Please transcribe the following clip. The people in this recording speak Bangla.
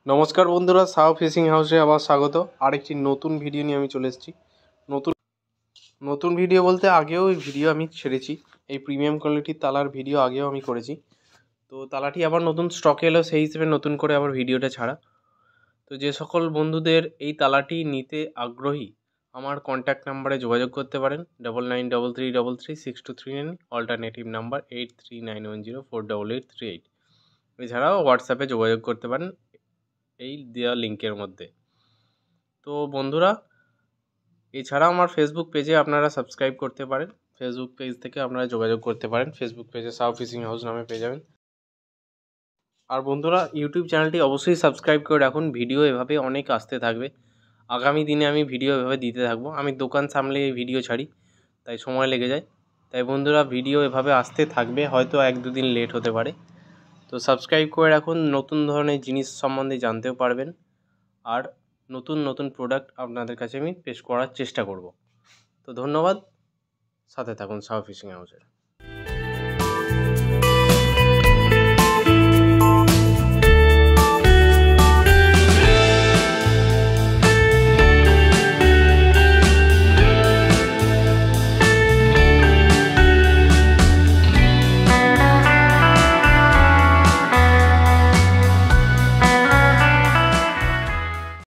নমস্কার বন্ধুরা, সাউ ফিশিং হাউসে আবার স্বাগত। আরেকটি নতুন ভিডিও নিয়ে আমি চলে এসেছি। নতুন নতুন ভিডিও বলতে আগেও এই ভিডিও আমি ছেড়েছি, এই প্রিমিয়াম কোয়ালিটির তালার ভিডিও আগেও আমি করেছি। তো তালাটি আবার নতুন স্টকে এলো, সেই হিসেবে নতুন করে আবার ভিডিওটা ছাড়া। তো যে সকল বন্ধুদের এই তালাটি নিতে আগ্রহী, আমার কন্ট্যাক্ট নাম্বারে যোগাযোগ করতে পারেন 9933333623 অল্টারনেটিভ নাম্বার 8391048838। এছাড়াও হোয়াটসঅ্যাপে যোগাযোগ করতে পারেন এই দেওয়া লিঙ্কের মধ্যে। তো বন্ধুরা, এছাড়া আমার ফেসবুক পেজে আপনারা সাবস্ক্রাইব করতে পারেন। ফেসবুক পেজ থেকে আপনারা যোগাযোগ করতে পারেন, ফেসবুক পেজে সাউ ফিশিং হাউস নামে পেয়ে যাবেন। আর বন্ধুরা, ইউটিউব চ্যানেলটি অবশ্যই সাবস্ক্রাইব করে রাখুন। ভিডিও এভাবে অনেক আসতে থাকবে। আগামী দিনে আমি ভিডিও এভাবে দিতে থাকবো। আমি দোকান সামলে এই ভিডিও ছাড়ি, তাই সময় লেগে যায়। তাই বন্ধুরা, ভিডিও এভাবে আসতে থাকবে, হয়তো 1-2 দিন লেট হতে পারে। তো সাবস্ক্রাইব করে রাখুন, নতুন ধরনের জিনিস সম্বন্ধে জানতেও পারবেন। আর নতুন নতুন প্রোডাক্ট আপনাদের কাছে আমি পেশ করার চেষ্টা করব। তো ধন্যবাদ, সাথে থাকুন সাউ ফিশিং হাউসের।